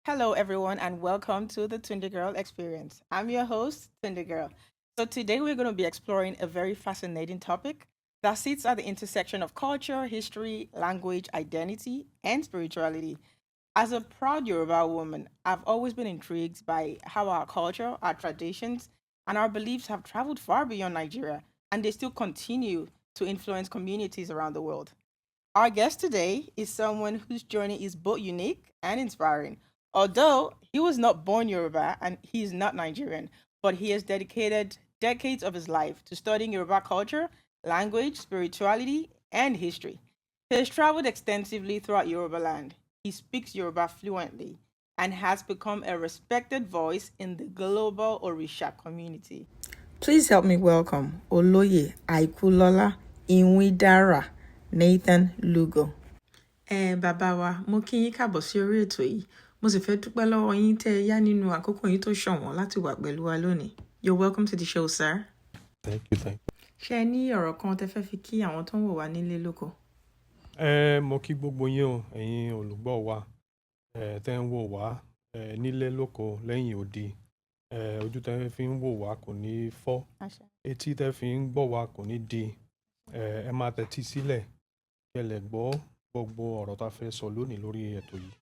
Hello, everyone, and welcome to the Tundegirl Experience. I'm your host, Tundegirl. So, today we're going to be exploring a very fascinating topic that sits at the intersection of culture, history, language, identity, and spirituality. As a proud Yoruba woman, I've always been intrigued by how our culture, our traditions, and our beliefs have traveled far beyond Nigeria, and they still continue to influence communities around the world. Our guest today is someone whose journey is both unique and inspiring. Although he was not born Yoruba and he is not Nigerian, but he has dedicated decades of his life to studying Yoruba culture, language, spirituality, and history. He has traveled extensively throughout Yoruba land. He speaks Yoruba fluently and has become a respected voice in the global Orisha community. Please help me welcome Olóyè Àìkúlọlá Iwíndárà Nathan Lugo. Bàbá wa, mo kí yín káàbọ̀ sí orí ètò yìí. Mo sì fẹ́ dúpẹ́ lọ́wọ́ yín tẹ́ ẹ yá nínú àkókò yín tó ṣọ̀wọ́n láti wà pẹ̀lú wa lónìí. You're welcome to the show, sir. Thank you. Ṣé ẹ ní ọ̀rọ̀ kan tẹ́ fẹ́ fi kí àwọn tó ń wò wá nílé lóko? Mo kí gbogbo yín o, ẹ̀yin olùgbọ́ wa, tẹ́ ń wò wá, nílé lóko lẹ́yìn odi. Ojú tẹ́ fi ń wò wá kò ní fọ́, Àṣẹ. etí tẹ́ fi ń gbọ́ wá kò ní di. Ẹ máa tẹ́tí sílẹ̀ kẹ́ lè gbọ́ gbogbo ọ̀rọ̀ tá a fẹ́ sọ lónìí lórí ètò yìí.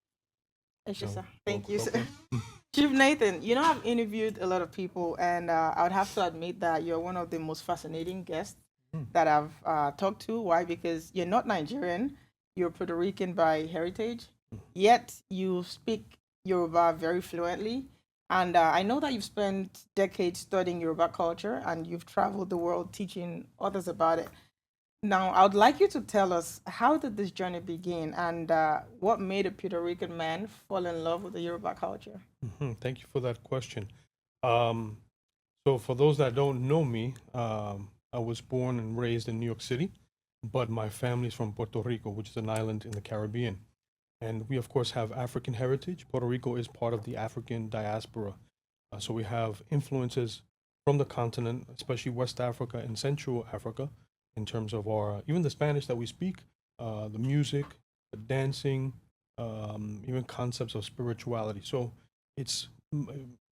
Yes, So, sir. Thank you, sir. okay. Chief Nathan, I've interviewed a lot of people, and I would have to admit that you're one of the most fascinating guests Mm. that I've talked to. Why? Because you're not Nigerian, you're Puerto Rican by heritage, yet you speak Yoruba very fluently. And I know that you've spent decades studying Yoruba culture and you've traveled the world teaching others about it. Now, I would like you to tell us, how did this journey begin and what made a Puerto Rican man fall in love with the Yoruba culture? Thank you for that question. Um, so for those that don't know me, I was born and raised in New York City, but my family's from Puerto Rico, which is an island in the Caribbean. And we, of course, have African heritage. Puerto Rico is part of the African diaspora. So we have influences from the continent, especially West Africa and Central Africa, in terms of our, even the Spanish that we speak, the music, the dancing, even concepts of spirituality. So it's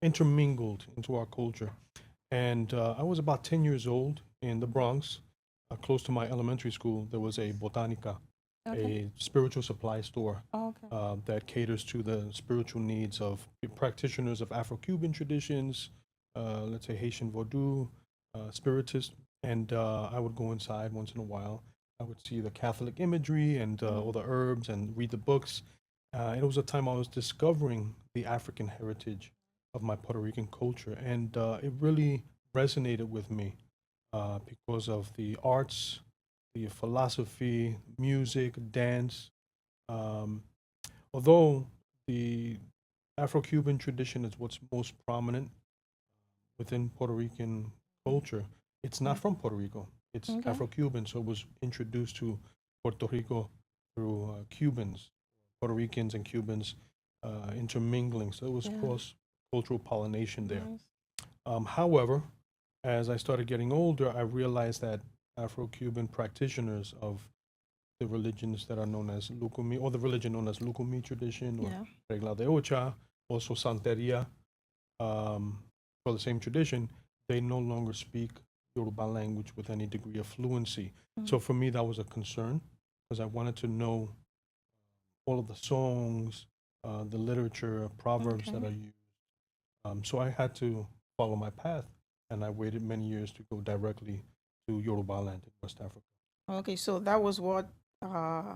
intermingled into our culture. And I was about 10 years old in the Bronx, close to my elementary school. There was a botanica, Okay. a spiritual supply store Oh, okay. that caters to the spiritual needs of practitioners of Afro-Cuban traditions, let's say Haitian Vodou, spiritists. And I would go inside once in a while. I would see the Catholic imagery and all the herbs and read the books. It was a time I was discovering the African heritage of my Puerto Rican culture, and it really resonated with me because of the arts, the philosophy, music, dance. Um, Although the Afro-Cuban tradition is what's most prominent within Puerto Rican culture, it's not from Puerto Rico. It's Okay. Afro-Cuban, so it was introduced to Puerto Rico through Cubans, Puerto Ricans and Cubans intermingling. So it was Yeah. cross-cultural pollination there. Nice. However, as I started getting older, I realized that Afro-Cuban practitioners of the religions that are known as Lukumi, or the religion known as Lukumi tradition, or Yeah. Regla de Ocha, also Santeria, for the same tradition, they no longer speak Yoruba language with any degree of fluency. So for me, that was a concern because I wanted to know all of the songs, the literature, proverbs that Okay. are used. So I had to follow my path, and I waited many years to go directly to Yoruba land in West Africa. Okay, so that was what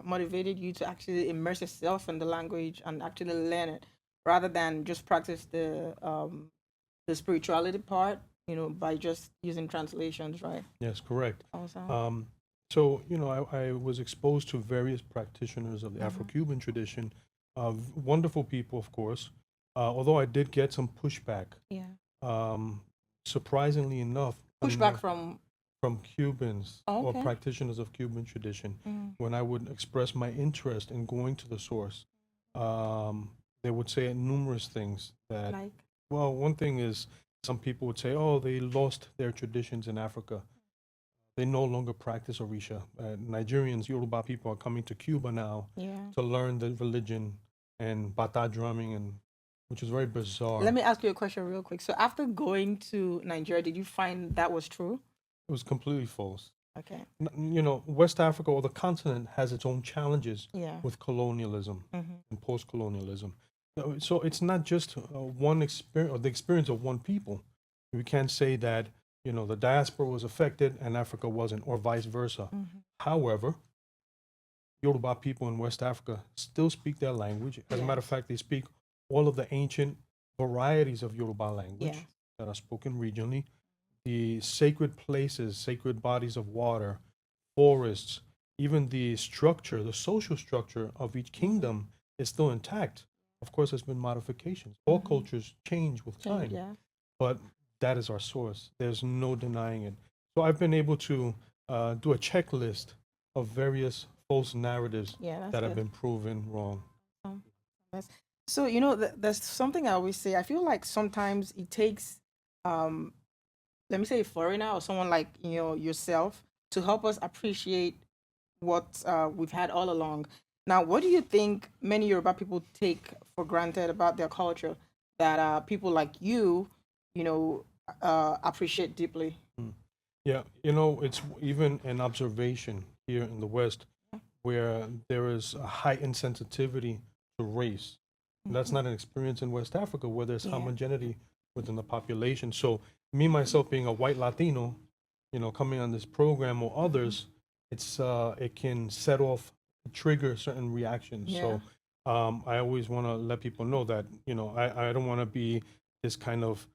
motivated you to actually immerse yourself in the language and actually learn it, rather than just practice the spirituality part, by just using translations, right? Yes, correct. Awesome. So, I was exposed to various practitioners of the Afro-Cuban tradition, wonderful people, of course, although I did get some pushback. Yeah. Um, Surprisingly enough, Pushback from. Cubans Oh, or okay. practitioners of Cuban tradition, Mm. when I would express my interest in going to the source, they would say numerous things that, Like. well, one thing is some people would say, oh, they lost their traditions in Africa. They no longer practice Orisha. Nigerians, Yoruba people are coming to Cuba now Yeah. to learn the religion and bata drumming and which is very bizarre. Let me ask you a question real quick. So after going to Nigeria, did you find that was true? It was completely false. Okay. You know, West Africa or the continent has its own challenges Yeah. with colonialism Mm-hmm. and post-colonialism. So it's not just one experience or the experience of one people. We can't say that, you know, the diaspora was affected and Africa wasn't, or vice versa. Mm-hmm. However, Yoruba people in West Africa still speak their language. As a matter of Yes. fact, they speak all of the ancient varieties of Yoruba language Yes. that are spoken regionally. The sacred places, sacred bodies of water, forests, even the structure, the social structure of each kingdom is still intact. Of course, there's been modifications. All Mm-hmm. cultures change with time, Yeah. but that is our source. There's no denying it. So I've been able to do a checklist of various false narratives Yeah, that's that have good. been proven wrong. Um, yes. So, there's something I always say. I feel like sometimes it takes, um, let me say, a foreigner or someone like, yourself to help us appreciate what we've had all along. Now, what do you think many Yoruba people take for granted about their culture that people like you know, appreciate deeply? Mm. Yeah, you know, it's even an observation here in the West where there is a heightened sensitivity to race. And that's Mm-hmm. not an experience in West Africa where there's Yeah. homogeneity within the population. So me myself being a white Latino, you know, coming on this program or others, it can set off, trigger certain reactions. Yeah. So I always want to let people know that, you know, I don't want to be this kind of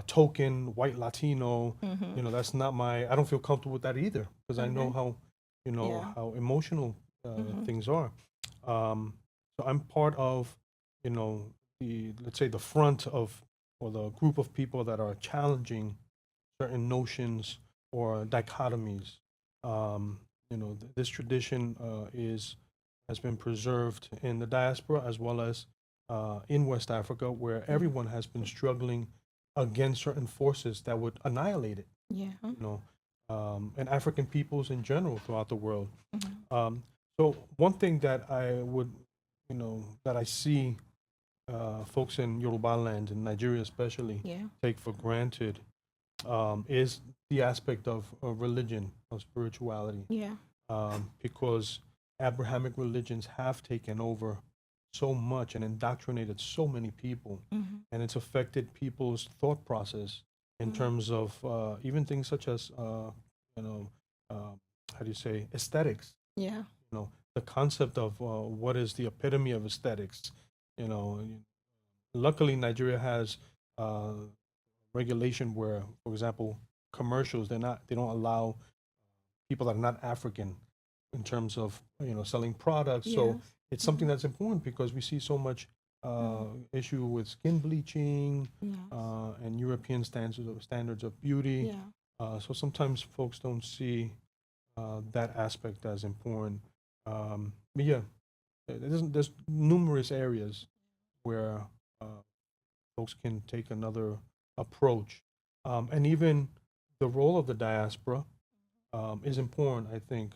token white Latino. Mm-hmm. You know, that's not my. I don't feel comfortable with that either because I know Okay. how, you know, Yeah. how emotional Mm-hmm. things are. So I'm part of, you know, the, let's say, the front of, or the group of people that are challenging certain notions or dichotomies. You know, this tradition has been preserved in the diaspora as well as in West Africa, where everyone has been struggling against certain forces that would annihilate it. Yeah. You know, and African peoples in general throughout the world. Mm-hmm. So one thing that I would, you know, that I see folks in Yoruba land, in Nigeria especially, Yeah. take for granted is the aspect of religion, of spirituality, Yeah. because Abrahamic religions have taken over so much and indoctrinated so many people, Mm-hmm. and it's affected people's thought process in Mm-hmm. terms of even things such as, you know, how do you say, aesthetics. Yeah. You know, the concept of what is the epitome of aesthetics. You know, luckily Nigeria has regulation where, for example, commercials they don't allow people that are not African in terms of, you know, selling products. So Yes. it's something Mm-hmm. that's important because we see so much Mm. issue with skin bleaching Yes. and European standards of beauty. Yeah. So sometimes folks don't see that aspect as important. But yeah, there's numerous areas where uh, folks can take another approach. And even the role of the diaspora is important, I think,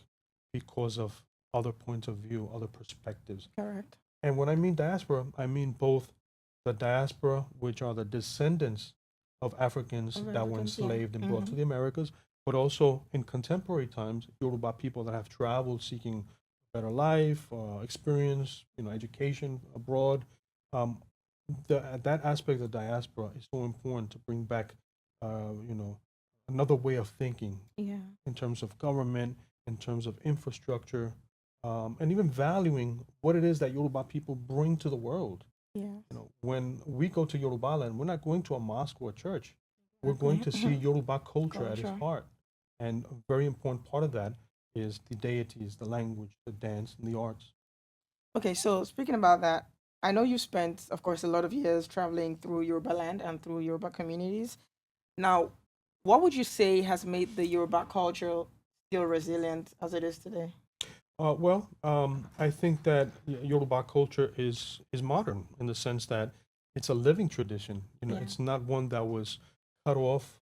because of other points of view, other perspectives. Correct. And when I mean diaspora, I mean both the diaspora, which are the descendants of Africans Of that were Africans. Yeah. enslaved and brought Mm-hmm. to the Americas, but also in contemporary times, Yoruba people that have traveled seeking better life, experience, you know, education abroad. Um, that aspect of diaspora is so important to bring back, you know, another way of thinking Yeah. in terms of government, in terms of infrastructure, and even valuing what it is that Yoruba people bring to the world. Yeah. You know, when we go to Yoruba land, we're not going to a mosque or a church. We're going to see Exactly. Yoruba culture at its Culture. heart. And a very important part of that is the deities, the language, the dance, and the arts. Okay, so speaking about that, I know you spent, of course, a lot of years traveling through Yoruba land and through Yoruba communities. Now, what would you say has made the Yoruba culture still resilient as it is today? I think that Yoruba culture is modern in the sense that it's a living tradition. You know, Yeah. it's not one that was cut off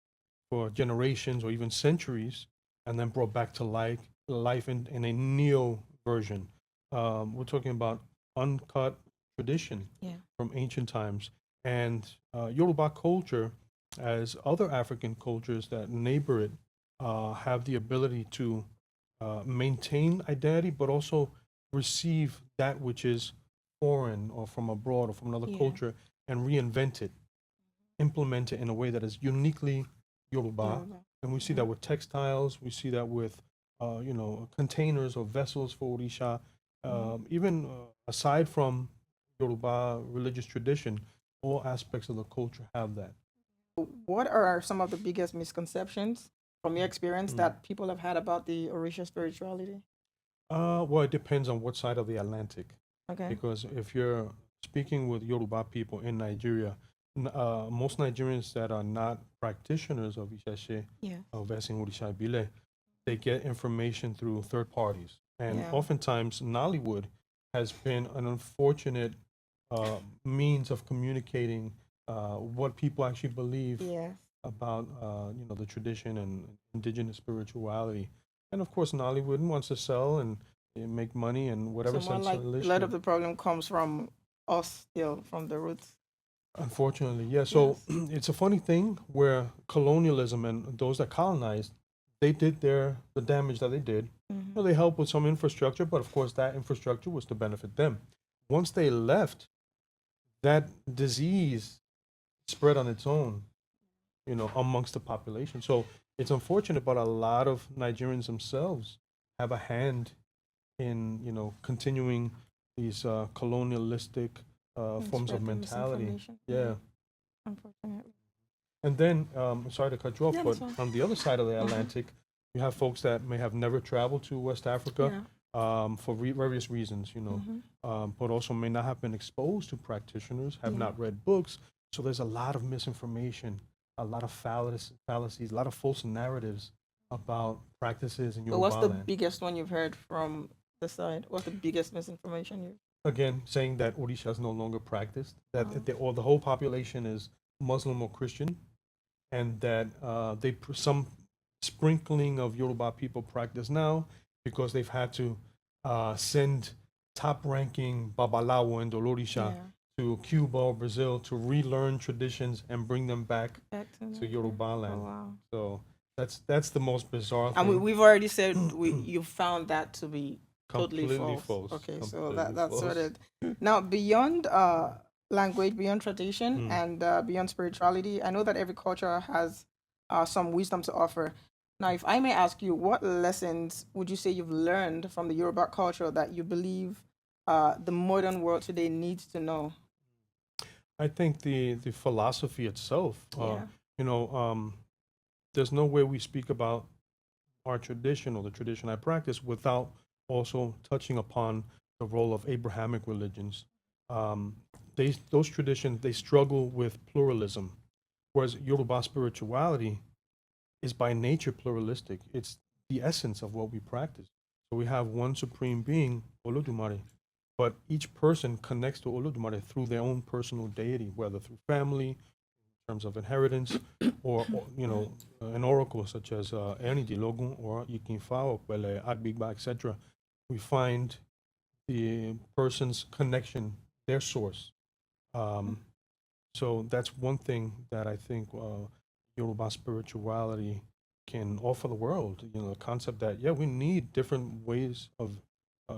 for generations or even centuries and then brought back to life in a neo version. We're talking about uncut tradition Yeah. from ancient times. And Yoruba culture, as other African cultures that neighbor it, have the ability to maintain identity, but also receive that which is foreign or from abroad or from another Yeah. culture and reinvent it, implement it in a way that is uniquely Yoruba. Yoruba. And we see that with textiles, we see that with, containers or vessels for Orisha. Even aside from Yoruba religious tradition, all aspects of the culture have that. What are some of the biggest misconceptions from your experience Mm. that people have had about the Orisha spirituality? Well, it depends on what side of the Atlantic. Okay. Because if you're speaking with Yoruba people in Nigeria, most Nigerians that are not practitioners of Isheshe, Yeah. of Esin Orisha Ibile, they get information through third parties. And Yeah. oftentimes, Nollywood has been an unfortunate means of communicating what people actually believe Yes. about the tradition and indigenous spirituality. And of course, Nollywood wants to sell and make money and whatever So more sense like a lot of the problem comes from us still, from the roots. Unfortunately, yeah. So Yes. it's a funny thing where colonialism and those that colonized, they did the damage that they did. Mhm. They helped with some infrastructure, but of course that infrastructure was to benefit them. Once they left, that disease spread on its own, amongst the population. So it's unfortunate, but a lot of Nigerians themselves have a hand in, continuing these colonialistic And forms of spread the mentality. misinformation. Yeah. Unfortunately. And then, sorry to cut you off, Yeah, but that's fine. on the other side of the Mhm. Atlantic, you have folks that may have never traveled to West Africa for various reasons, but also may not have been exposed to practitioners, have Yeah. not read books. So there's a lot of misinformation, a lot of fallacies, a lot of false narratives about practices in But what's the Yoruba land. biggest one you've heard from the side? What's the biggest misinformation you? Again, saying that Orisha is no longer practiced, that Oh. the whole population is Muslim or Christian, and that some sprinkling of Yoruba people practice now because they've had to send top-ranking Babalawo and Olorisha Yeah. to Cuba or Brazil to relearn traditions and bring them back Back to Yoruba Oh land. wow. So that's the most bizarre And thing. we've already said you found that to be totally Completely false. false. Okay, so Completely that's false. sorted. Now beyond language, beyond tradition, Mm. and beyond spirituality, I know that every culture has some wisdom to offer. Now, if I may ask you, what lessons would you say you've learned from the Yoruba culture that you believe the modern world today needs to know? I think the philosophy itself, Yeah. there's no way we speak about our tradition or the tradition I practice without also touching upon the role of Abrahamic religions. Um, those traditions, they struggle with pluralism, whereas Yoruba spirituality is by nature pluralistic. It's the essence of what we practice. So we have one supreme being, Olodumare, but each person connects to Olodumare through their own personal deity, whether through family, in terms of inheritance, or an oracle such as Ernidi Logun or Ikinfa or Pele Agbigba, etc. We find the person's connection, their source. Um, so that's one thing that I think Yoruba spirituality can offer the world. The concept that we need different ways of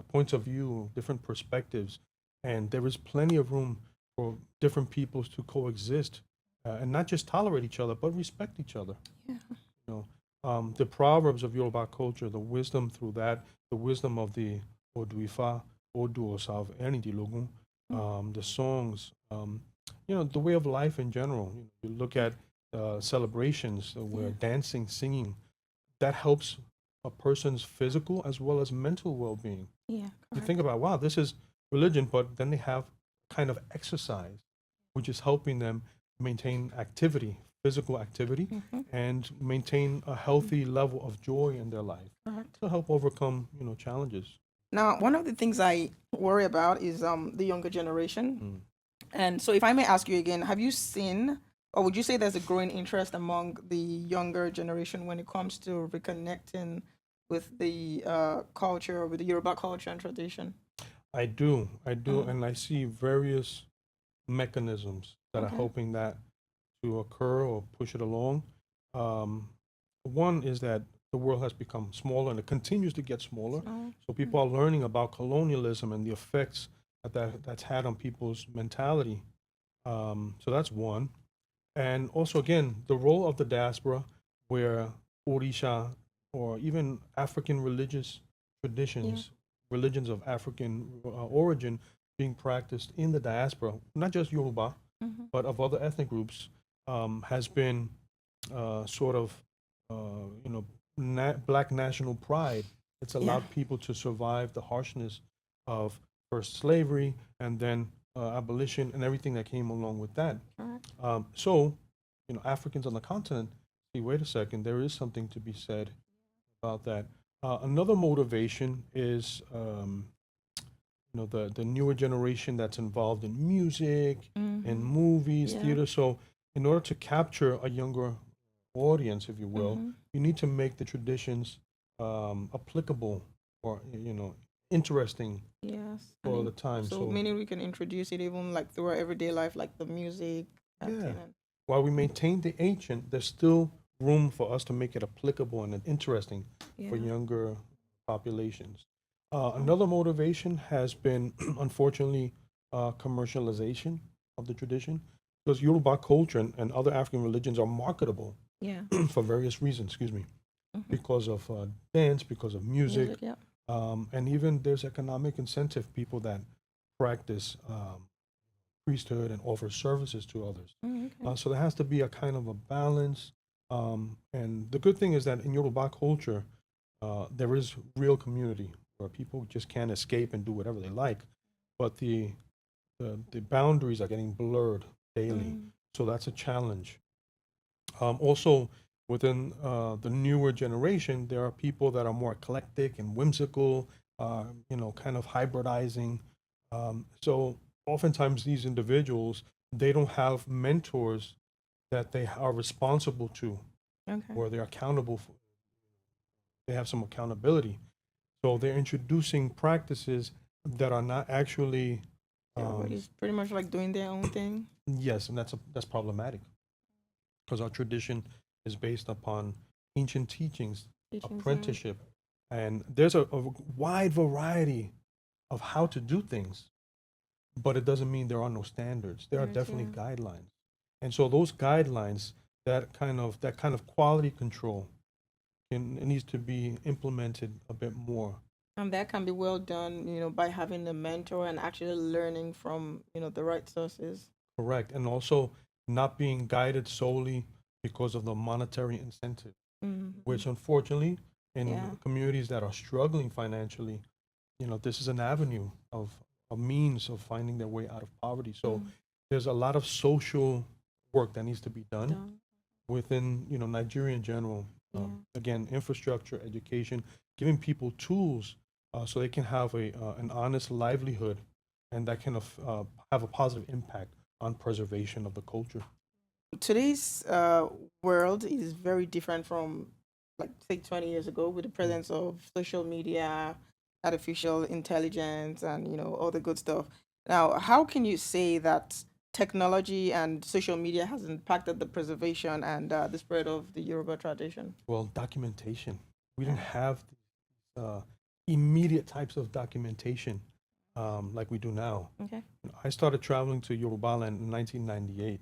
points of view, different perspectives, and there is plenty of room for different peoples to coexist and not just tolerate each other, but respect each other. Yeah. The proverbs of Yoruba culture, the wisdom through that, the wisdom of the Oduifa, Oduosav, Ernidi Logun, the songs, the way of life in general. You look at celebrations where dancing, singing, that helps a person's physical as well as mental well-being. Yeah. You think about, wow, this is religion, but then they have kind of exercise, which is helping them maintain activity, physical activity, and maintain a healthy level of joy in their life Correct. to help overcome, challenges. Now, one of the things I worry about is the younger generation. Mm. And so, if I may ask you again, have you seen, or would you say there's a growing interest among the younger generation when it comes to reconnecting with the culture, with the Yoruba culture and tradition? I do, and I see various mechanisms that are Okay. helping that to occur or push it along. Um, One is that the world has become smaller and it continues to get smaller. So, So people are learning about colonialism and the effects that's had on people's mentality. So that's one. And also, again, the role of the diaspora, where Orisa or even African religious yeah. traditions, religions of African origin being practiced in the diaspora, not just Yoruba, Mm-hmm. but of other ethnic groups, has been sort of, black national pride. It's Yeah. allowed people to survive the harshness of first slavery and then abolition and everything that came along with that. Correct. So, Africans on the continent see, wait a second, there is something to be said about that. Another motivation is, the newer generation that's involved in music and Mm-hmm. movies, Yeah. theater. So, in order to capture a younger audience, if you will, Mm-hmm. you need to make the traditions applicable or interesting Yes. for the time. So So, meaning we can introduce it even like through our everyday life, like the music, yeah, acting, and while we maintain the ancient, there's still room for us to make it applicable and interesting for yeah. younger populations. Oh, Another motivation has been, unfortunately, commercialization of the tradition, because Yoruba culture and other African religions are marketable yeah. for various reasons, excuse me, Mm-hmm. because of dance, because of music, Music, yeah. and even there's economic incentive, people that practice priesthood and offer services to others. Mm, okay. So there has to be a kind of a balance. And the good thing is that in Yoruba culture, there is real community where people just can't escape and do whatever they like. But the boundaries are getting blurred daily. Mm, So that's a challenge. Also, within the newer generation, there are people that are more eclectic and whimsical, kind of hybridizing. So oftentimes these individuals, they don't have mentors that they are responsible to okay. or they're accountable for. They have some accountability. So they're introducing practices that are not actually, um, Everybody's pretty much like doing their own thing. yes, and that's problematic because our tradition is based upon ancient teachings, Teachings, yeah. apprenticeship, and there's a wide variety of how to do things, but it doesn't mean there are no standards. There are There's, definitely yeah. guidelines, and so those guidelines, that kind of quality control, it needs to be implemented a bit more. And that can be well done, by having a mentor and actually learning from, the right sources. Correct, and also not being guided solely because of the monetary incentive, Mm-hmm. which unfortunately in Yeah. communities that are struggling financially, this is an avenue of a means of finding their way out of poverty. So Mm, there's a lot of social work that needs to be done done. within, Nigeria in general. Yeah. Again, infrastructure, education, giving people tools so they can have an honest livelihood and that can have a positive impact on preservation of the culture. Today's world is very different from like say 20 years ago with the Mm. presence of social media, artificial intelligence, and all the good stuff. Now, how can you say that technology and social media has impacted the preservation and the spread of the Yoruba tradition? Well, documentation. We didn't Yeah. have uh, immediate types of documentation like we do now. Okay. I started traveling to Yoruba land in 1998.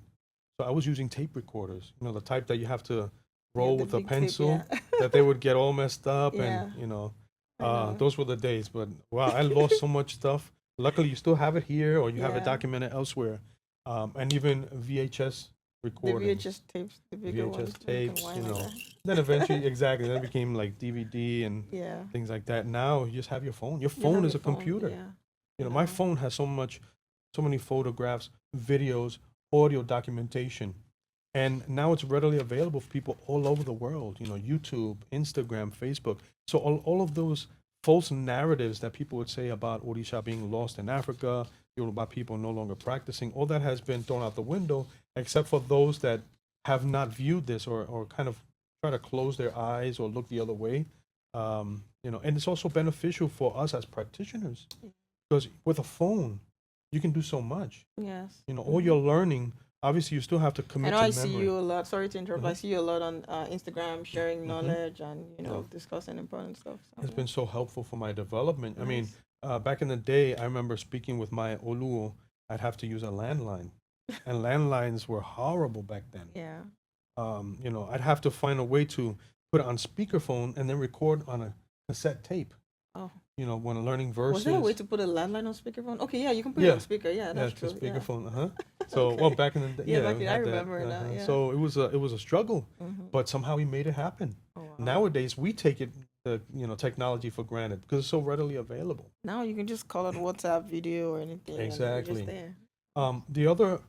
So I was using tape recorders, the type that you have to Yeah, roll the with a big tip. Yeah. pencil, that they would get all messed up. And, Yeah. I know. those were the days. But wow, I lost so much stuff. Luckily, you still have it here or you have it Yeah. documented elsewhere. And even VHS The recordings, VHS tapes, the bigger VHS ones, black and tapes, white like that. then eventually, exactly, then it became like DVD and Yeah. things like that. Now you just have your phone. Your You have phone is your a phone. computer. Yeah. My No. phone has so many photographs, videos, audio documentation, and now it's readily available for people all over the world. YouTube, Instagram, Facebook. So all of those false narratives that people would say about Orisha being lost in Africa, Yoruba people no longer practicing, all that has been thrown out the window, except for those that have not viewed this or kind of try to close their eyes or look the other way. And it's also beneficial for us as practitioners because with a phone, you can do so much. Yes. You know, all your learning, obviously you still have to I commit know to I see memory. you a lot. Sorry to interrupt. I Mhm. see you a lot on Instagram sharing Mhm. knowledge and, you Yeah. know, discussing important stuff. So, It's yeah. been so helpful for my development. I mean, Nice. back in the day, I remember speaking with my Oluo, I'd have to use a landline. And landlines were horrible back then. Yeah. You know, I'd have to find a way to put it on speakerphone and then record on a cassette tape. Oh. You know, when learning Was there a way verses. to put a landline on speakerphone? Okay, yeah, you can put it Yeah, on speaker. Yeah, yeah, that's it's a true. Yeah. speakerphone. So, well, Okay. back in the day, Yeah, yeah, back we then I had that. remember that. Yeah. So it was a struggle, Mm-hmm. but somehow we made it happen. Oh, wow. Nowadays, we take it, you know, technology for granted because it's so readily available. Now you can just call it WhatsApp video or anything, and you're just Exactly. there. The other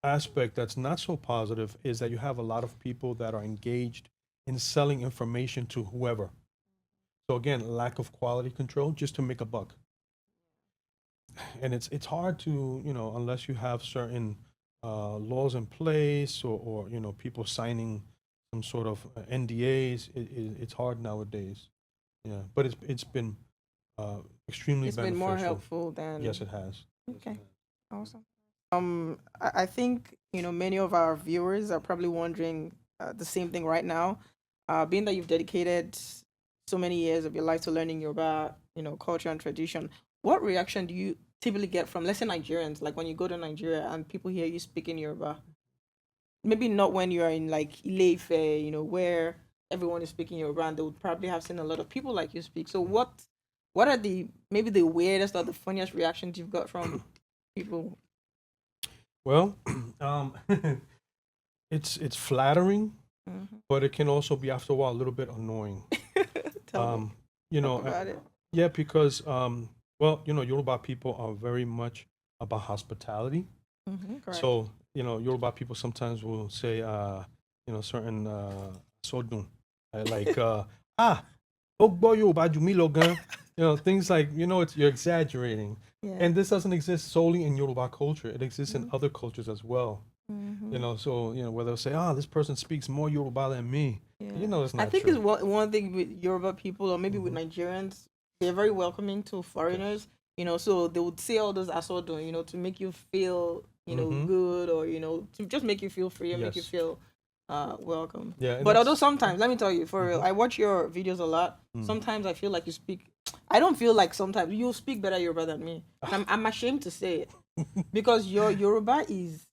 aspect that's not so positive is that you have a lot of people that are engaged in selling information to whoever. So again, lack of quality control just to make a buck. And it's hard to, you know, unless you have certain laws in place or you know people signing some sort of NDAs. It's hard nowadays. Yeah, but it's been extremely It's been more beneficial. helpful Yes, than. it has. Okay, awesome. I think, you know, many of our viewers are probably wondering the same thing right now. Being that you've dedicated so many years of your life to learning Yoruba, you know, culture and tradition, what reaction do you typically get from, let's say, Nigerians? Like when you go to Nigeria and people hear you speaking Yoruba, maybe not when you're in like Ile-Ife, you know, where everyone is speaking Yoruba, and they would probably have seen a lot of people like you speak. So what are the maybe the weirdest or the funniest reactions you've got from people? Well, um, it's flattering, Mm-hmm. but it can also be after a while a little bit annoying. Tell me, Um, you talk know, about it. yeah, because well, you know, Yoruba people are very much about hospitality. Mm-hmm, correct. So, you know, Yoruba people sometimes will say, you know, certain sodun, like, ah, ogbo Yoruba ju mi lọ gan. You know, things like, you know, you're exaggerating. Yeah. And this doesn't exist solely in Yoruba culture. It exists in Mm-hmm. other cultures as well. Mm-hmm. You know, so, you know, where they'll say, ah, this person speaks more Yoruba than me. Yeah. You know, it's I not think it's true. one thing with Yoruba people, or maybe with Hmm. Nigerians, they're very welcoming to Yes. foreigners. You know, so they would say all those asodun, you know, to make you feel, you know, Hmm. good, or you know, to just make you feel free and make you Yes. feel welcome. Yeah, and But although that's. sometimes, let me tell you, for real, Hmm. I watch your videos a lot. Mm. Sometimes I feel like you speak. I don't feel like sometimes you speak better Yoruba than me. And I'm ashamed to say it because your Yoruba is.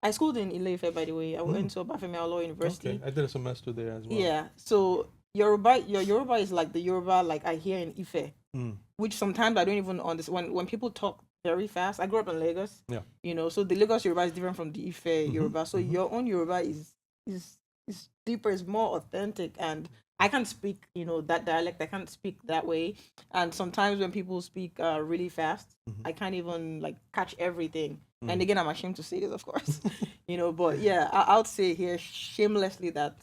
I schooled in Ile-Ife, by the way. I went to Obafemi Awolowo University. Okay, I did a semester there as well. Yeah. So your Yoruba is like the Yoruba like I hear in Ife, Mm. which sometimes I don't even understand when people talk very fast. I grew up in Lagos. Yeah. You know, so the Lagos Yoruba is different from the Ife Mhm, Yoruba. So mhm. your own Yoruba is is deeper, is more authentic, and I can't speak, you know, that dialect. I can't speak that way. And sometimes when people speak really fast, Mhm. I can't even like catch everything. And Mm. again, I'm ashamed to say this, of course, you know. But yeah, I would say here shamelessly that,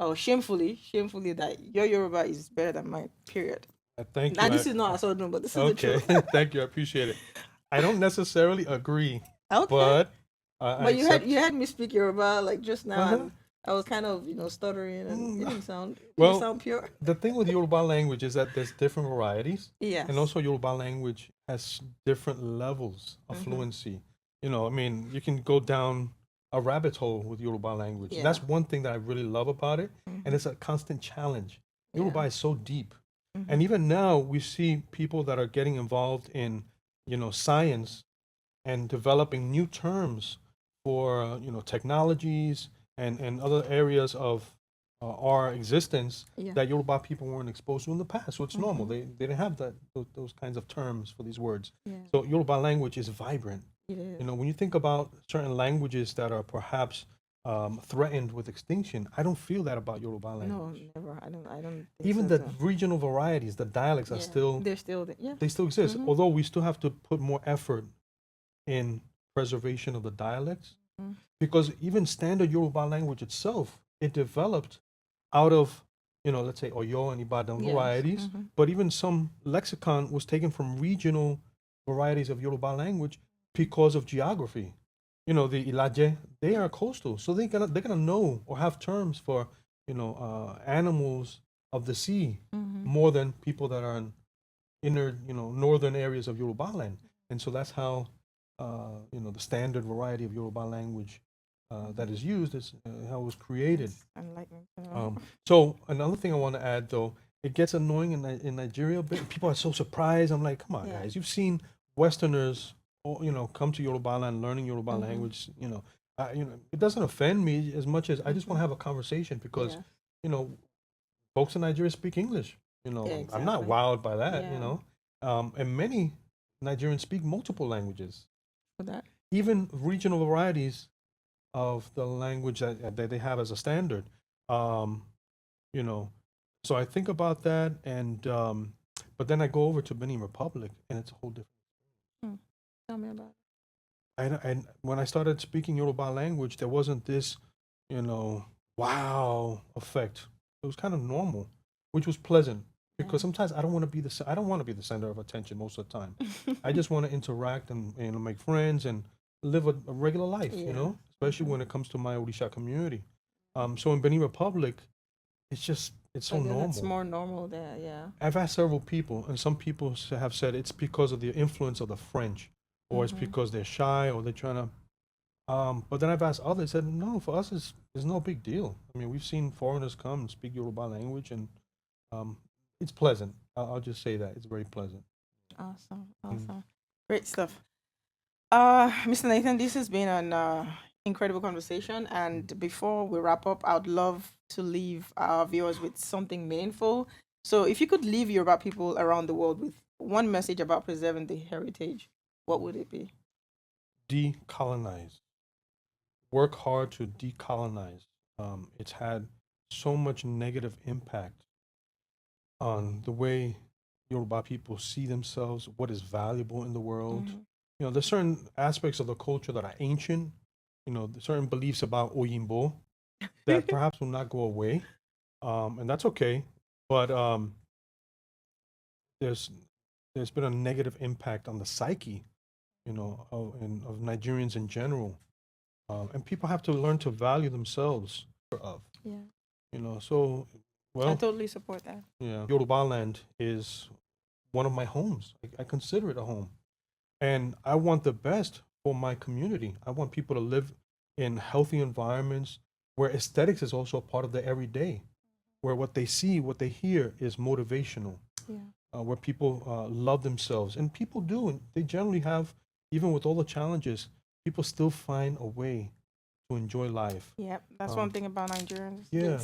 oh, shamefully that your Yoruba is better than mine. Period. Thank Now you. this is not asodun, but this is the Okay, truth. thank you. I appreciate it. I don't necessarily agree, Okay. but I But accept. you had me speak Yoruba like just now, Uh-huh. and I was kind of, you know, stuttering, and it didn't sound Well, pure. the thing with Yoruba language is that there's different varieties, Yes. and also Yoruba language has different levels of Mhm. fluency. You know, I mean, you can go down a rabbit hole with Yoruba language. Yeah. That's one thing that I really love about it, and Mhm. it's a constant challenge. Yeah. Yoruba is so deep. Mhm. And even now, we see people that are getting involved in, you know, science and developing new terms for, you know, technologies and other areas of our existence Yeah. that Yoruba people weren't exposed to in the past. So it's normal. Mhm. They didn't have those kinds of terms for these words. Yeah. So Yoruba language is vibrant. It is. You know, when you think about certain languages that are perhaps threatened with extinction, I don't feel that about Yoruba No, language. never. I don't think Even so. the regional varieties, the dialects are Yeah. still, They're still there. Yeah. they still exist. Mhm. Although we still have to put more effort in preservation of the dialects, Mhm. because even standard Yoruba language itself, it developed out of, you know, let's say Oyo and Ibadan Yes. varieties, Mhm. but even some lexicon was taken from regional varieties of Yoruba language because of geography. You know, the Ilaje, they are coastal, so they're gonna know or have terms for, you know, animals of the sea Mhm. more than people that are in inner, you know, northern areas of Yoruba land. And so that's how the standard variety of Yoruba language that is used is how it was created. Yes, enlightenment. So another thing I want to add, though, it gets annoying in Nigeria a bit. People are so surprised. I'm like, come on, Yeah. guys, you've seen Westerners, come to Yoruba land, learning Yoruba language. It doesn't offend me as much as I just want to have a conversation because, Yeah. folks in Nigeria speak English. Yeah, I'm not exactly. wowed by that. Yeah. And many Nigerians speak multiple languages, For that. even regional varieties of the language that they have as a standard. Um, you know, so I think about that, and but then I go over to Benin Republic, and it's a whole different. Hmm. Tell me about And when I started speaking Yoruba language, there wasn't this, wow effect. It was kind of normal, which was pleasant because sometimes I don't want to be I don't want to be the center of attention most of the time. it. I just want to interact and make friends and live a regular life, Yeah. especially when it comes to my Orisha community. So in Benin Republic, it's so But then normal. it's more normal there, yeah. I've asked several people, and some people have said it's because of the influence of the French, or it's because they're shy, or they're trying to. But then I've asked others, said no, for us it's no big deal. I mean, we've seen foreigners come and speak Yoruba language, and it's pleasant. I'll just say that it's very pleasant. Awesome. Mm. Awesome. Great stuff. Mr. Nathan, this has been an incredible conversation. And before we wrap up, I'd love to leave our viewers with something meaningful. So, if you could leave Yoruba people around the world with one message about preserving the heritage, what would it be? Decolonize. Work hard to decolonize. It's had so much negative impact on the way Yoruba people see themselves, what is valuable in the world. There's certain aspects of the culture that are ancient, certain beliefs about Oyinbo that perhaps will not go away. And that's okay. But there's been a negative impact on the psyche, of Nigerians in general. And people have to learn to value themselves of, Yeah. so, I well, totally support that. yeah, Yoruba land is one of my homes. I consider it a home. And I want the best for my community. I want people to live in healthy environments where aesthetics is also a part of their everyday, where what they see, what they hear is motivational, Yeah. where people love themselves. And people do. And they generally have, even with all the challenges, people still find a way to enjoy life. Yep. That's one thing about Nigerians. Yeah.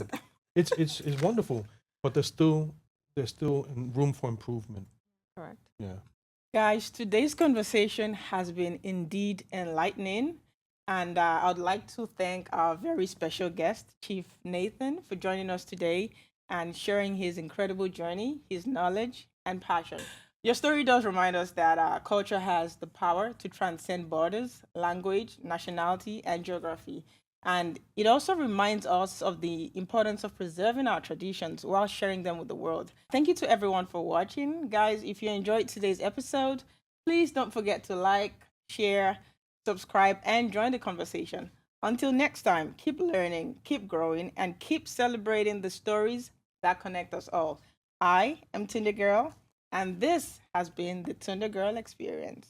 It's wonderful, but there's still room for improvement. Correct. Yeah. Guys, today's conversation has been indeed enlightening. And I'd like to thank our very special guest, Chief Nathan, for joining us today and sharing his incredible journey, his knowledge, and passion. Your story does remind us that culture has the power to transcend borders, language, nationality, and geography. And it also reminds us of the importance of preserving our traditions while sharing them with the world. Thank you to everyone for watching. Guys, if you enjoyed today's episode, please don't forget to like, share, subscribe, and join the conversation. Until next time, keep learning, keep growing, and keep celebrating the stories that connect us all. I am Tundegirl, and this has been the Tundegirl Experience.